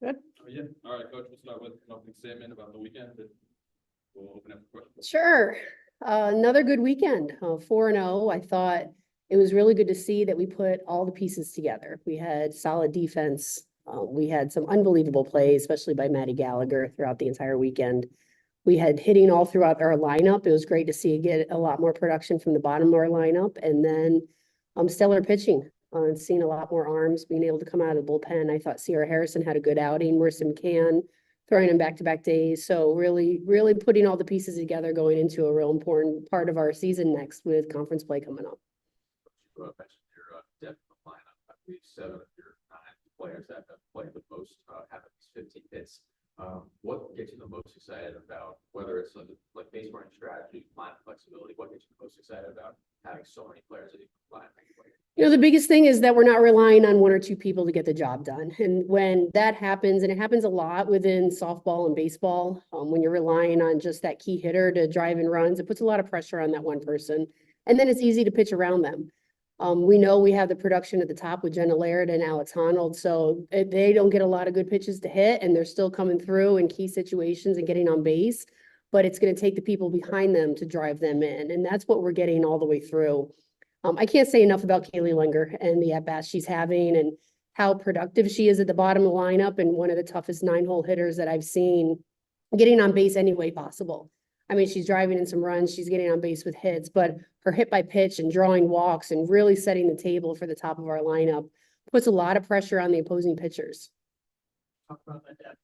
Good. Yeah. All right, Coach, we'll start with an opening statement about the weekend, and we'll open up for questions. Sure. Another good weekend, 4-0. I thought it was really good to see that we put all the pieces together. We had solid defense. We had some unbelievable plays, especially by Maddie Gallagher throughout the entire weekend. We had hitting all throughout our lineup. It was great to see get a lot more production from the bottom of our lineup. And then stellar pitching. And seeing a lot more arms, being able to come out of the bullpen. I thought Sierra Harrison had a good outing. Marissa McCann throwing him back-to-back days. So really putting all the pieces together going into a real important part of our season next with conference play coming up. You mentioned your depth of lineup. I believe 7 of your 9 players that have played the most have at least 15 hits. What gets you the most excited about, whether it's like base running strategy, line flexibility, what gets you the most excited about having so many players that you can line? You know, the biggest thing is that we're not relying on 1 or 2 people to get the job done. And when that happens, and it happens a lot within softball and baseball, when you're relying on just that key hitter to drive in runs, it puts a lot of pressure on that one person. And then it's easy to pitch around them. We know we have the production at the top with Jenna Laird and Alex Honnold, so they don't get a lot of good pitches to hit, and they're still coming through in key situations and getting on base. But it's going to take the people behind them to drive them in, and that's what we're getting all the way through. I can't say enough about Kaylee Linger and the at-bats she's having and how productive she is at the bottom of the lineup, and one of the toughest 9-hole hitters that I've seen getting on base any way possible. I mean, she's driving in some runs, she's getting on base with hits, but her hit by pitch and drawing walks and really setting the table for the top of our lineup puts a lot of pressure on the opposing pitchers. Talk about that depth,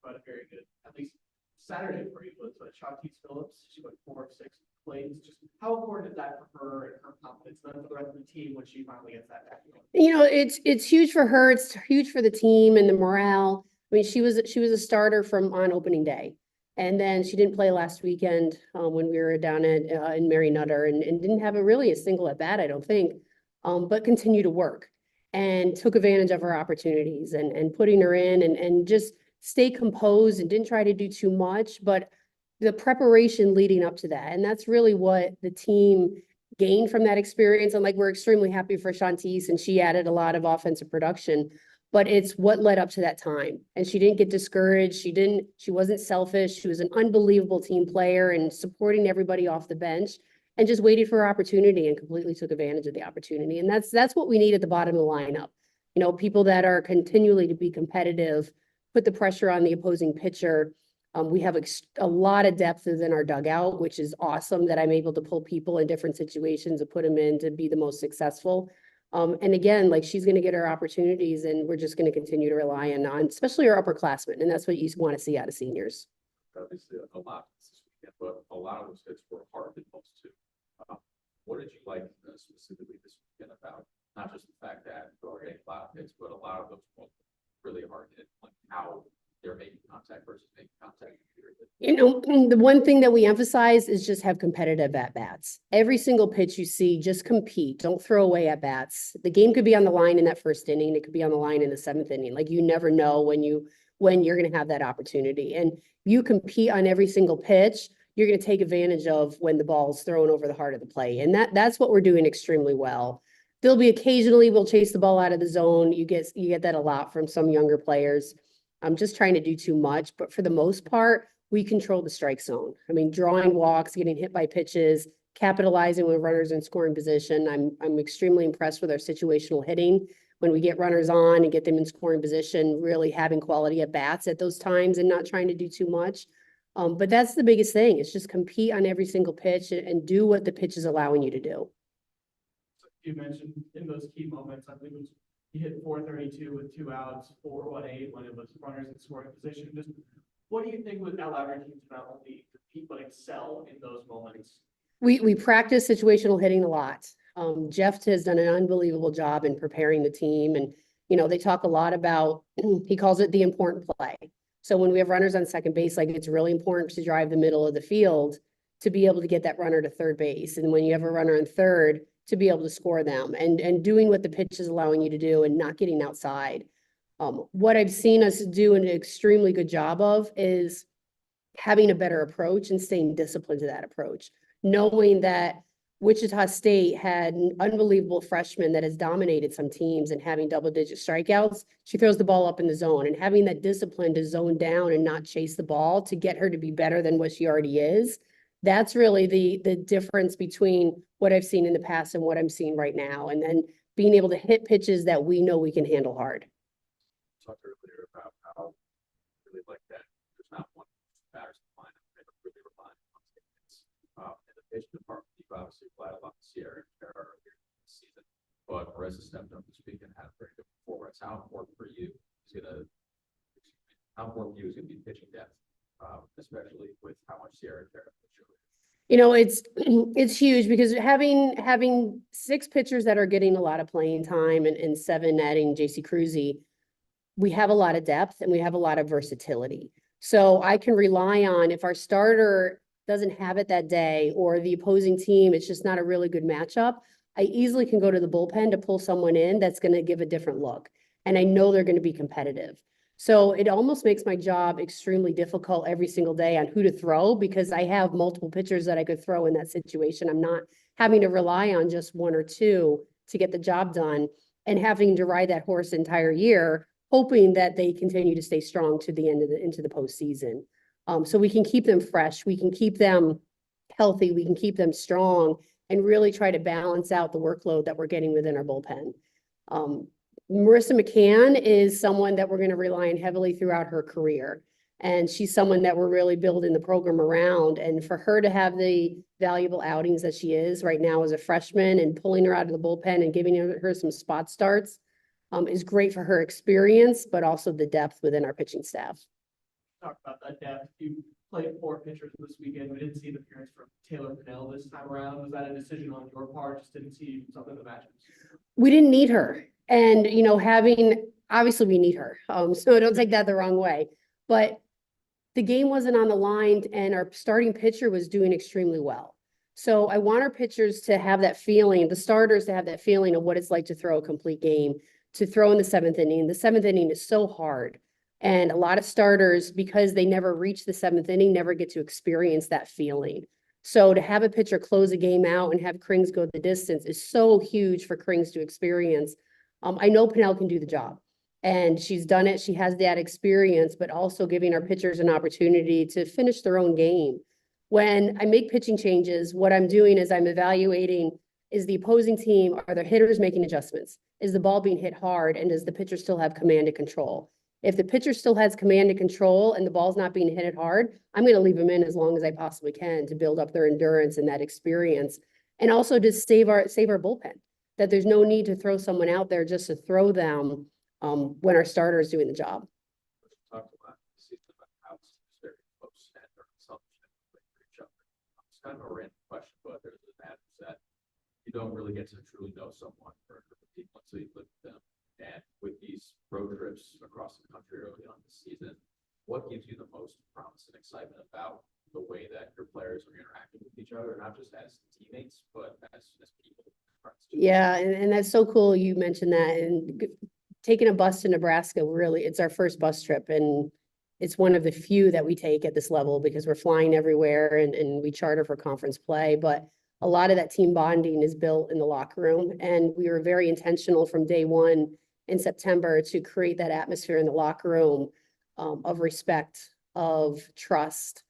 but a very good, at least Saturday for you was Shantice Phillips. She went 4 of 6 plays. Just how important is that for her and her confidence, then for the rest of the team when she finally gets that back? You know, it's huge for her. It's huge for the team and the morale. I mean, she was a starter from on opening day. And then she didn't play last weekend when we were down in Mary Nutter and didn't have a single at bat, I don't think, but continued to work and took advantage of her opportunities and putting her in and just stay composed and didn't try to do too much, but the preparation leading up to that. And that's really what the team gained from that experience. And like, we're extremely happy for Shantice, and she added a lot of offensive production. But it's what led up to that time. And she didn't get discouraged. She wasn't selfish. She was an unbelievable team player and supporting everybody off the bench and just waited for her opportunity and completely took advantage of the opportunity. And that's what we need at the bottom of the lineup. You know, people that are continually to be competitive, put the pressure on the opposing pitcher. We have a lot of depth within our dugout, which is awesome that I'm able to pull people in different situations and put them in to be the most successful. And again, like, she's going to get her opportunities, and we're just going to continue to rely on especially our upperclassmen. And that's what you want to see out of seniors. Obviously, a lot this weekend, but a lot of those hits were hard hit balls too. What did you like specifically this weekend about not just the fact that you are getting a lot of hits, but a lot of those balls really hard hit, like how they're making contact versus making contact? You know, the one thing that we emphasize is just have competitive at-bats. Every single pitch you see, just compete. Don't throw away at-bats. The game could be on the line in that first inning. It could be on the line in the 7th inning. Like, you never know when you're going to have that opportunity. And you compete on every single pitch, you're going to take advantage of when the ball is thrown over the heart of the plate. And that's what we're doing extremely well. There'll be occasionally we'll chase the ball out of the zone. You get that a lot from some younger players. I'm just trying to do too much, but for the most part, we control the strike zone. I mean, drawing walks, getting hit by pitches, capitalizing with runners in scoring position. I'm extremely impressed with our situational hitting when we get runners on and get them in scoring position, really having quality at bats at those times and not trying to do too much. But that's the biggest thing. It's just compete on every single pitch and do what the pitch is allowing you to do. You mentioned in those key moments, I believe it was you hit 432 with 2 outs, 4-1-8 when it was runners in scoring position. Just what do you think would allow your team to not only compete but excel in those moments? We practice situational hitting a lot. Jeff has done an unbelievable job in preparing the team, and you know, they talk a lot about he calls it the important play. So when we have runners on second base, like, it's really important to drive the middle of the field to be able to get that runner to third base, and when you have a runner in third, to be able to score them and doing what the pitch is allowing you to do and not getting outside. What I've seen us do an extremely good job of is having a better approach and staying disciplined to that approach, knowing that Wichita State had an unbelievable freshman that has dominated some teams and having double-digit strikeouts. She throws the ball up in the zone, and having that discipline to zone down and not chase the ball to get her to be better than what she already is. That's really the difference between what I've seen in the past and what I'm seeing right now. And then being able to hit pitches that we know we can handle hard. Talked earlier about how really like that. There's not one batters line. They really rely on statements. In the pitch department, you've obviously relied a lot on Sierra and Tara earlier this season, but Marissa stepped up this week and had a very good performance. How important for you is how important for you is going to be pitching depth, especially with how much Sierra and Tara have shown? You know, it's huge because having 6 pitchers that are getting a lot of playing time and 7 adding JC Cruzy, we have a lot of depth and we have a lot of versatility. So I can rely on if our starter doesn't have it that day or the opposing team, it's just not a really good matchup, I easily can go to the bullpen to pull someone in that's going to give a different look. And I know they're going to be competitive. So it almost makes my job extremely difficult every single day on who to throw because I have multiple pitchers that I could throw in that situation. I'm not having to rely on just 1 or 2 to get the job done and having to ride that horse the entire year, hoping that they continue to stay strong to the end of into the postseason. So we can keep them fresh, we can keep them healthy, we can keep them strong and really try to balance out the workload that we're getting within our bullpen. Marissa McCann is someone that we're going to rely on heavily throughout her career. And she's someone that we're really building the program around. And for her to have the valuable outings that she is right now as a freshman and pulling her out of the bullpen and giving her some spot starts is great for her experience, but also the depth within our pitching staff. Talk about that depth. You played 4 pitchers this weekend. We didn't see the appearance from Taylor Pinnell this time around. Was that a decision on your part? Just didn't see something in the matchups? We didn't need her. And, you know, obviously we need her. So don't take that the wrong way, but the game wasn't on the line and our starting pitcher was doing extremely well. So I want our pitchers to have that feeling, the starters to have that feeling of what it's like to throw a complete game, to throw in the 7th inning. The 7th inning is so hard. And a lot of starters, because they never reach the 7th inning, never get to experience that feeling. So to have a pitcher close a game out and have Krings go the distance is so huge for Krings to experience. I know Pinnell can do the job and she's done it. She has that experience, but also giving our pitchers an opportunity to finish their own game. When I make pitching changes, what I'm doing is I'm evaluating, is the opposing team, are the hitters making adjustments? Is the ball being hit hard? And does the pitcher still have command and control? If the pitcher still has command and control and the ball's not being hit hard, I'm going to leave them in as long as I possibly can to build up their endurance and that experience. And also to save our bullpen, that there's no need to throw someone out there just to throw them when our starter is doing the job. Talked about this season about how it's very close and their consumption for each other. It's kind of a random question, but there's an adage that you don't really get to truly know someone or people until you live with them. And with these road trips across the country early on this season, what gives you the most promise and excitement about the way that your players are interacting with each other, not just as teammates, but as people? Yeah, and that's so cool you mentioned that. And taking a bus to Nebraska, really, it's our first bus trip. And it's one of the few that we take at this level because we're flying everywhere and we charter for conference play. But a lot of that team bonding is built in the locker room. And we were very intentional from day one in September to create that atmosphere in the locker room of respect, of trust,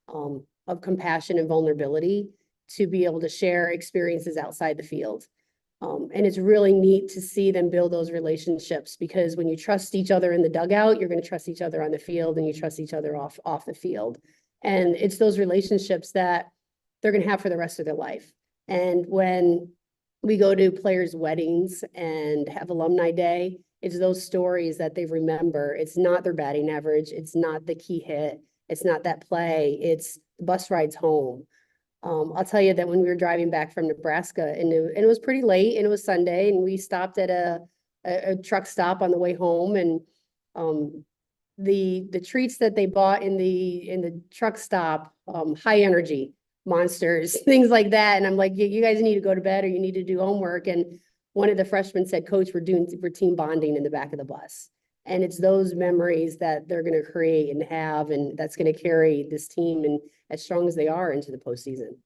of compassion and vulnerability to be able to share experiences outside the field. And it's really neat to see them build those relationships because when you trust each other in the dugout, you're going to trust each other on the field and you trust each other off the field. And it's those relationships that they're going to have for the rest of their life. And when we go to players' weddings and have alumni day, it's those stories that they remember. It's not their batting average. It's not the key hit. It's not that play. It's the bus rides home. I'll tell you that when we were driving back from Nebraska and it was pretty late and it was Sunday and we stopped at a truck stop on the way home and the treats that they bought in the truck stop, high energy monsters, things like that. And I'm like, you guys need to go to bed or you need to do homework. And one of the freshmen said, Coach, we're team bonding in the back of the bus. And it's those memories that they're going to create and have, and that's going to carry this team and as strong as they are into the postseason.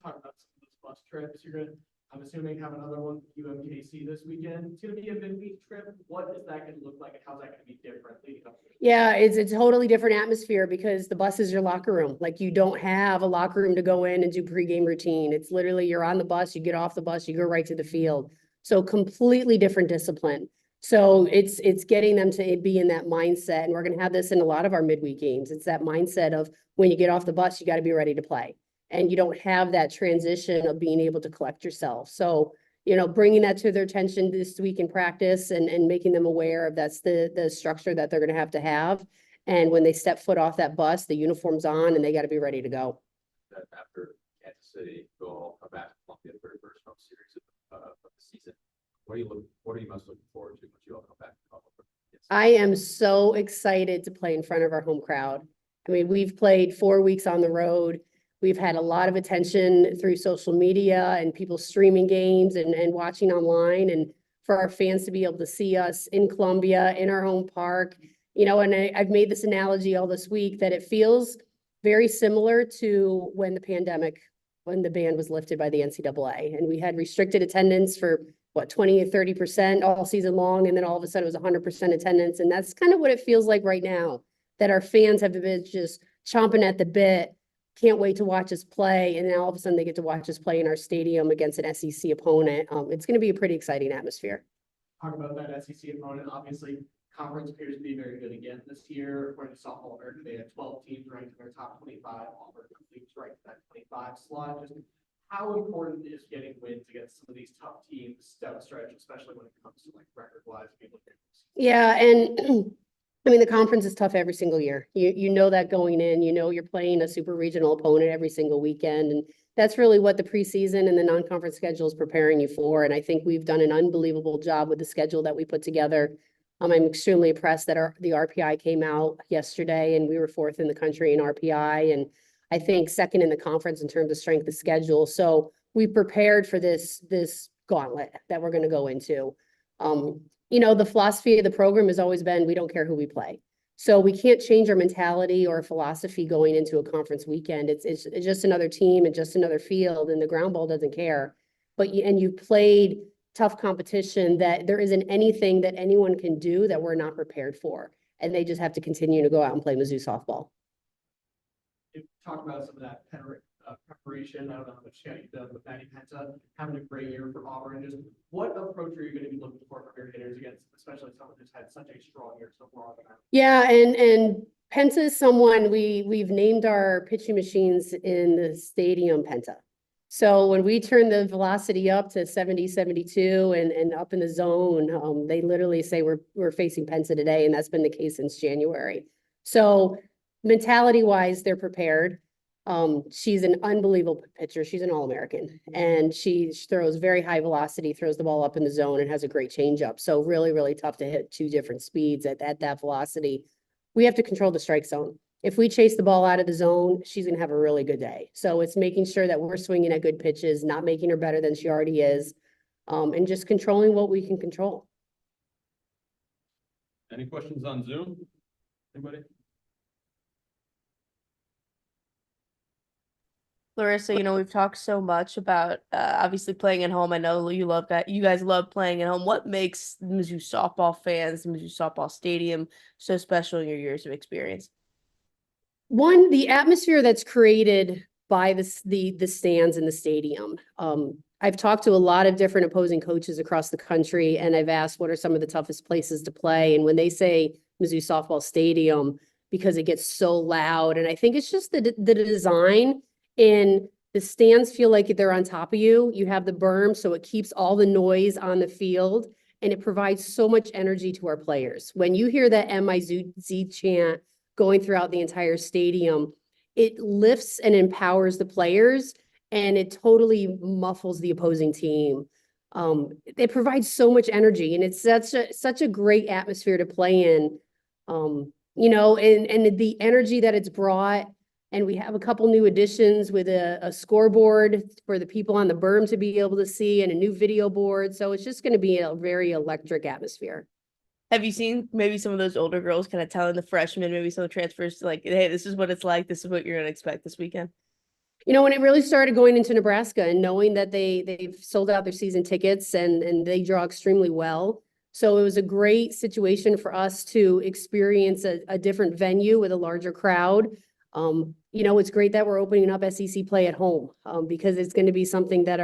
Talk about some of those bus trips. You're gonna, I'm assuming, have another one, UMKC this weekend. It's gonna be a midweek trip. What is that gonna look like and how's that gonna be different leading up to it? Yeah, it's a totally different atmosphere because the bus is your locker room. Like you don't have a locker room to go in and do pregame routine. It's literally you're on the bus, you get off the bus, you go right to the field. So completely different discipline. So it's getting them to be in that mindset. And we're going to have this in a lot of our midweek games. It's that mindset of when you get off the bus, you got to be ready to play. And you don't have that transition of being able to collect yourself. So, you know, bringing that to their attention this week in practice and making them aware of that's the structure that they're going to have. And when they step foot off that bus, the uniform's on and they got to be ready to go. That after Kansas City, go all come back to Columbia, the very first home series of the season. What are you most looking forward to once you all come back to Columbia? I am so excited to play in front of our home crowd. I mean, we've played 4 weeks on the road. We've had a lot of attention through social media and people streaming games and watching online, and for our fans to be able to see us in Columbia, in our home park, you know, and I've made this analogy all this week that it feels very similar to when the ban was lifted by the NCAA and we had restricted attendance for 20 or 30% all season long. And then all of a sudden it was 100% attendance. And that's kind of what it feels like right now, that our fans have been just chomping at the bit. Can't wait to watch us play. And now all of a sudden they get to watch us play in our stadium against an SEC opponent. It's going to be a pretty exciting atmosphere. Talk about that SEC opponent. Obviously, conference appears to be very good again this year. According to Softball America, they had 12 teams ranked in their top 25. Auburn was ranked in that 25 slot. Just how important is getting wins against some of these tough teams down the stretch, especially when it comes to like record-wise? Yeah, and I mean, the conference is tough every single year. You know that going in, you know you're playing a super regional opponent every single weekend. And that's really what the preseason and the non-conference schedule is preparing you for. And I think we've done an unbelievable job with the schedule that we put together. I'm extremely impressed that the RPI came out yesterday and we were 4th in the country in RPI. And I think 2nd in the conference in terms of strength of schedule. So we prepared for this gauntlet that we're going to go into. You know, the philosophy of the program has always been, we don't care who we play. So we can't change our mentality or philosophy going into a conference weekend. It's just another team and just another field, and the ground ball doesn't care. But you played tough competition that there isn't anything that anyone can do that we're not prepared for. And they just have to continue to go out and play Mizzou softball. You talked about some of that preparation. I don't know how much you've done with Maddie Penta, having a great year for Auburn. Just what approach are you going to be looking for from your hitters against, especially someone who's had such a strong year so far? Yeah, and Penta is someone we've named our pitching machines in the stadium Penta. So when we turn the velocity up to 70, 72 and up in the zone, they literally say we're facing Penta today, and that's been the case since January. So mentality wise, they're prepared. She's an unbelievable pitcher. She's an All-American, and she throws very high velocity, throws the ball up in the zone, and has a great changeup. So really, really tough to hit 2 different speeds at that velocity. We have to control the strike zone. If we chase the ball out of the zone, she's going to have a really good day. So it's making sure that we're swinging at good pitches, not making her better than she already is, and just controlling what we can control. Any questions on Zoom? Anybody? Larissa, you know, we've talked so much about obviously playing at home. I know you love that. You guys love playing at home. What makes the Mizzou softball fans, the Mizzou softball stadium so special in your years of experience? One, the atmosphere that's created by the stands in the stadium. I've talked to a lot of different opposing coaches across the country, and I've asked what are some of the toughest places to play. And when they say Mizzou softball stadium, because it gets so loud, and I think it's just the design. And the stands feel like they're on top of you. You have the berm, so it keeps all the noise on the field, and it provides so much energy to our players. When you hear that MIZZ chant going throughout the entire stadium, it lifts and empowers the players, and it totally muffles the opposing team. It provides so much energy, and it's such a great atmosphere to play in. You know, and the energy that it's brought. And we have a couple new additions with a scoreboard for the people on the berm to be able to see, and a new video board. So it's just going to be a very electric atmosphere. Have you seen maybe some of those older girls kind of telling the freshmen, maybe some of the transfers, like, hey, this is what it's like. This is what you're going to expect this weekend? You know, when it really started going into Nebraska and knowing that they've sold out their season tickets and they draw extremely well. So it was a great situation for us to experience a different venue with a larger crowd. You know, it's great that we're opening up SEC play at home, because it's going to be something that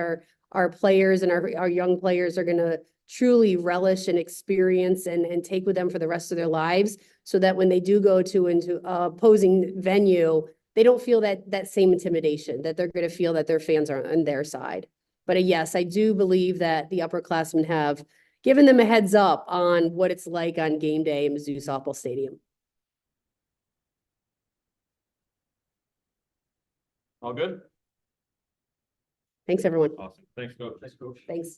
our players and our young players are going to truly relish and experience and take with them for the rest of their lives, so that when they do go into a opposing venue, they don't feel that same intimidation, that they're going to feel that their fans are on their side. But yes, I do believe that the upperclassmen have given them a heads up on what it's like on game day in Mizzou softball stadium. All good? Thanks, everyone. Awesome. Thanks, Coach. Thanks, Coach. Thanks.